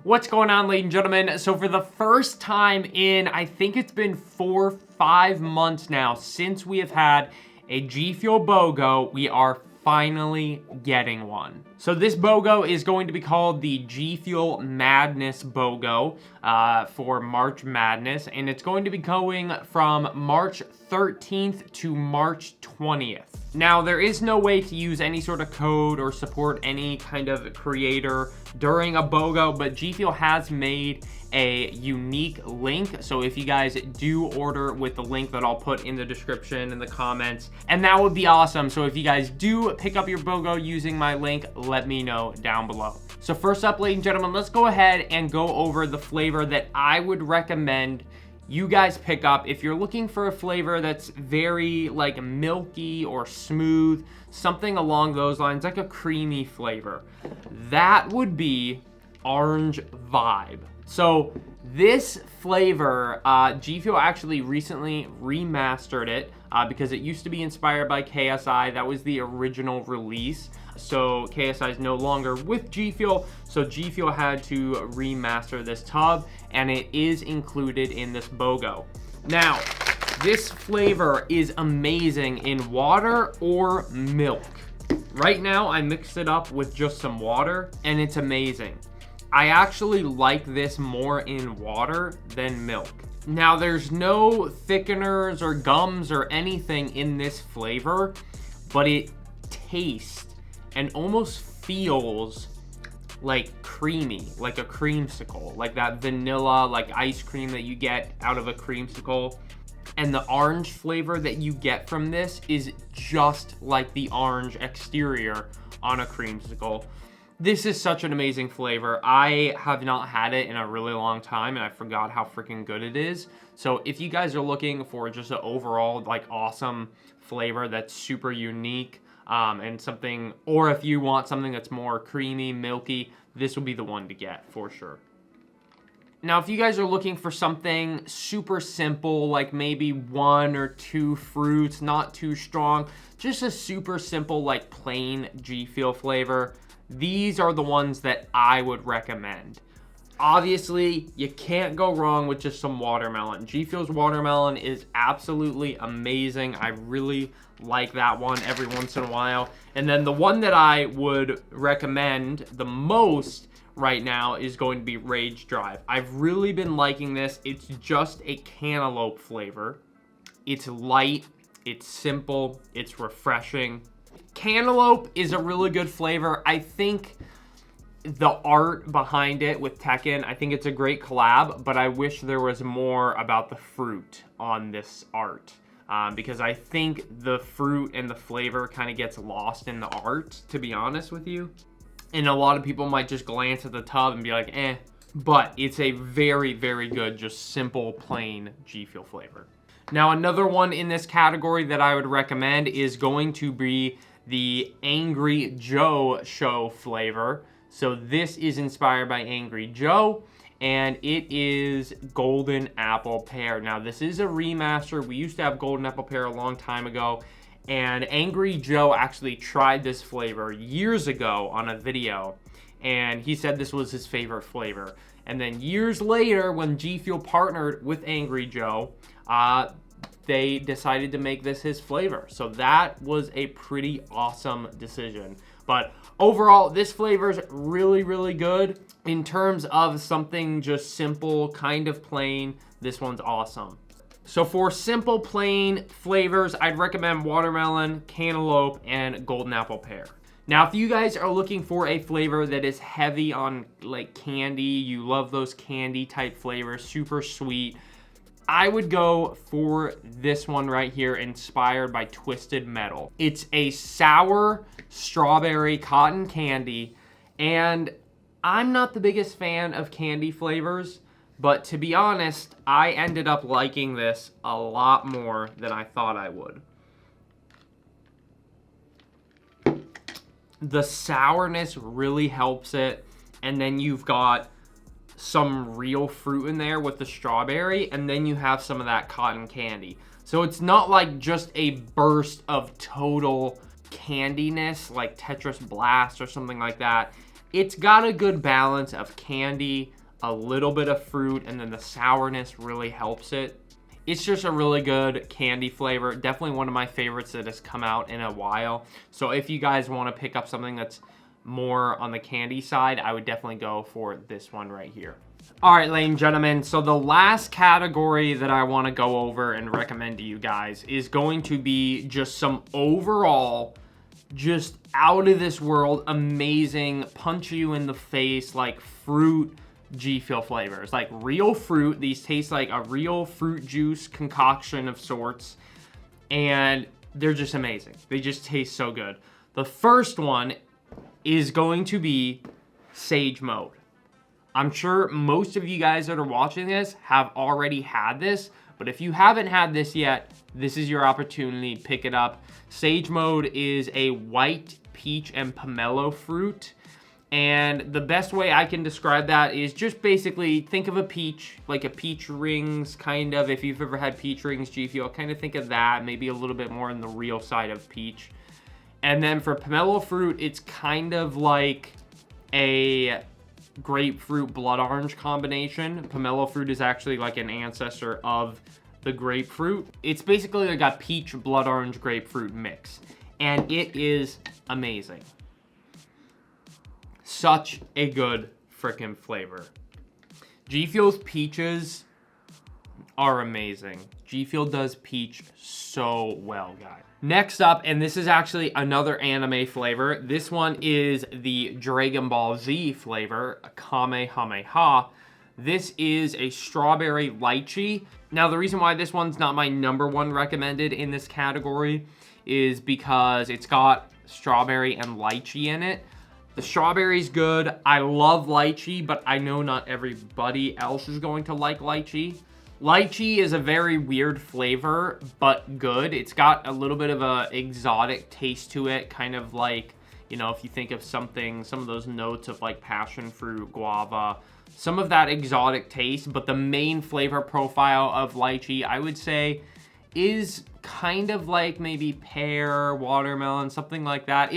What's going on, ladies and gentlemen? So for the first time in, I think it's been 4-5 months now since we have had a G Fuel BOGO, we are finally getting one. So this BOGO is going to be called the G Fuel Madness BOGO for March Madness, and it's going to be going from March 13th to March 20th. Now, there is no way to use any sort of code or support any kind of creator during a BOGO, but G Fuel has made a unique link. So if you guys do order with the link that I'll put in the description and the comments, and that would be awesome. So if you guys do pick up your BOGO using my link, let me know down below. So first up, ladies and gentlemen, let's go ahead and go over the flavor that I would recommend you guys pick up if you're looking for a flavor that's very like milky or smooth, something along those lines, like a creamy flavor. That would be Orange Vibe. So this flavor, G Fuel actually recently remastered it because it used to be inspired by KSI. That was the original release. So KSI is no longer with G Fuel, so G Fuel had to remaster this tub, and it is included in this BOGO. Now, this flavor is amazing in water or milk. Right now, I mixed it up with just some water, and it's amazing. I actually like this more in water than milk. Now, there's no thickeners or gums or anything in this flavor, but it tastes and almost feels like creamy, like a creamsicle, like that vanilla, like ice cream that you get out of a creamsicle. And the orange flavor that you get from this is just like the orange exterior on a creamsicle. This is such an amazing flavor. I have not had it in a really long time, and I forgot how freaking good it is. So if you guys are looking for just an overall like awesome flavor that's super unique, and something, or if you want something that's more creamy, milky, this will be the one to get for sure. Now, if you guys are looking for something super simple, like maybe 1 or 2 fruits, not too strong, just a super simple, like plain G Fuel flavor, these are the ones that I would recommend. Obviously, you can't go wrong with just some watermelon. G Fuel's watermelon is absolutely amazing. I really like that one every once in a while. And then the one that I would recommend the most right now is going to be Rage Drive. I've really been liking this. It's just a cantaloupe flavor. It's light, it's simple, it's refreshing. Cantaloupe is a really good flavor. I think the art behind it with Tekken, I think it's a great collab, but I wish there was more about the fruit on this art. Because I think the fruit and the flavor kind of gets lost in the art, to be honest with you. And a lot of people might just glance at the tub and be like, eh. But it's a very, very good, just simple, plain G Fuel flavor. Now, another one in this category that I would recommend is going to be the Angry Joe Show flavor. So this is inspired by Angry Joe, and it is Golden Apple Pear. Now, this is a remaster. We used to have Golden Apple Pear a long time ago, and Angry Joe actually tried this flavor years ago on a video, and he said this was his favorite flavor. And then years later, when G Fuel partnered with Angry Joe, they decided to make this his flavor. So that was a pretty awesome decision. But overall, this flavor is really, really good. In terms of something just simple, kind of plain, this one's awesome. So for simple, plain flavors, I'd recommend watermelon, cantaloupe, and golden apple pear. Now, if you guys are looking for a flavor that is heavy on like candy, you love those candy type flavors, super sweet, I would go for this one right here, inspired by Twisted Metal. It's a sour strawberry cotton candy, and I'm not the biggest fan of candy flavors, but to be honest, I ended up liking this a lot more than I thought I would. The sourness really helps it, and then you've got some real fruit in there with the strawberry, and then you have some of that cotton candy. So it's not like just a burst of total candiness like Tetris Blast or something like that. It's got a good balance of candy, a little bit of fruit, and then the sourness really helps it. It's just a really good candy flavor. Definitely one of my favorites that has come out in a while. So if you guys want to pick up something that's more on the candy side, I would definitely go for this one right here. All right, ladies and gentlemen, so the last category that I want to go over and recommend to you guys is going to be just some overall, just out of this world, amazing, punch you in the face, like fruit GFUEL flavors. Like real fruit. These taste like a real fruit juice concoction of sorts, and they're just amazing. They just taste so good. The first one is going to be Sage Mode. I'm sure most of you guys that are watching this have already had this, but if you haven't had this yet, this is your opportunity. Pick it up. Sage Mode is a white peach and pomelo fruit, and the best way I can describe that is just basically think of a peach, like a peach rings, kind of. If you've ever had peach rings GFUEL, kind of think of that, maybe a little bit more on the real side of peach. And then for pomelo fruit, it's kind of like a grapefruit blood orange combination. Pomelo fruit is actually like an ancestor of the grapefruit. It's basically like a peach blood orange grapefruit mix, and it is amazing. Such a good freaking flavor. GFUEL's peaches are amazing. GFUEL does peach so well, guys. Next up, and this is actually another anime flavor. This one is the Dragon Ball Z flavor, Kamehameha. This is a strawberry lychee. Now, the reason why this one's not my #1 recommended in this category is because it's got strawberry and lychee in it. The strawberry's good. I love lychee, but I know not everybody else is going to like lychee. Lychee is a very weird flavor, but good. It's got a little bit of a exotic taste to it, kind of like, you know, if you think of something, some of those notes of like passion fruit, guava, some of that exotic taste, but the main flavor profile of lychee, I would say, is kind of like maybe pear, watermelon, something like that.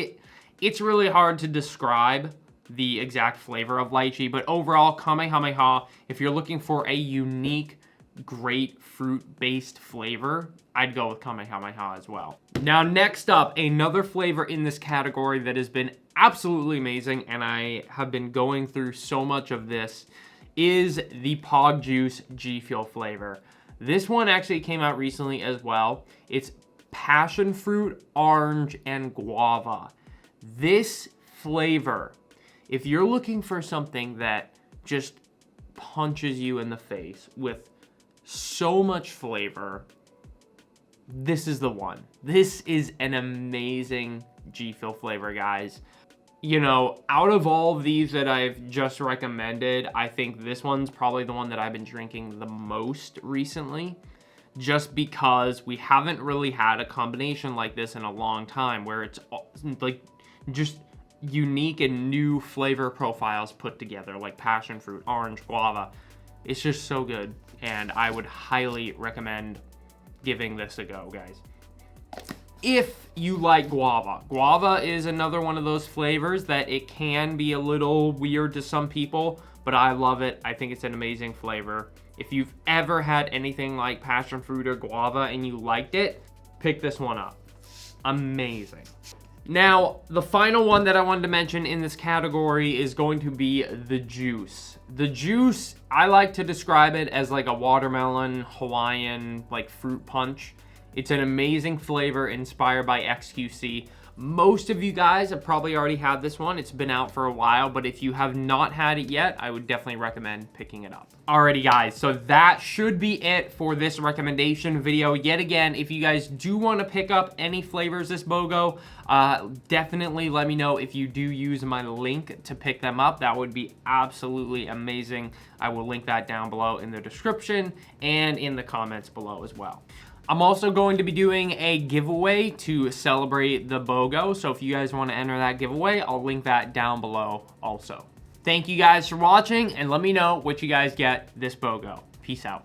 It's really hard to describe the exact flavor of lychee, but overall, Kamehameha, if you're looking for a unique grapefruit-based flavor, I'd go with Kamehameha as well. Now, next up, another flavor in this category that has been absolutely amazing, and I have been going through so much of this, is the Pog Juice GFUEL flavor. This one actually came out recently as well. It's passion fruit, orange, and guava. This flavor, if you're looking for something that just punches you in the face with so much flavor, this is the one. This is an amazing GFUEL flavor, guys. You know, out of all of these that I've just recommended, I think this one's probably the one that I've been drinking the most recently, just because we haven't really had a combination like this in a long time, where it's like just unique and new flavor profiles put together, like passion fruit, orange, guava. It's just so good, and I would highly recommend giving this a go, guys. If you like guava, guava is another one of those flavors that it can be a little weird to some people, but I love it. I think it's an amazing flavor. If you've ever had anything like passion fruit or guava and you liked it, pick this one up. Amazing. Now, the final one that I wanted to mention in this category is going to be the juice. The juice, I like to describe it as like a watermelon, Hawaiian, like fruit punch. It's an amazing flavor inspired by XQC. Most of you guys have probably already had this one. It's been out for a while, but if you have not had it yet, I would definitely recommend picking it up. Alrighty guys, so that should be it for this recommendation video. Yet again, if you guys do want to pick up any flavors this BOGO, definitely let me know if you do use my link to pick them up. That would be absolutely amazing. I will link that down below in the description and in the comments below as well. I'm also going to be doing a giveaway to celebrate the BOGO, so if you guys want to enter that giveaway, I'll link that down below also. Thank you guys for watching, and let me know what you guys get this BOGO. Peace out.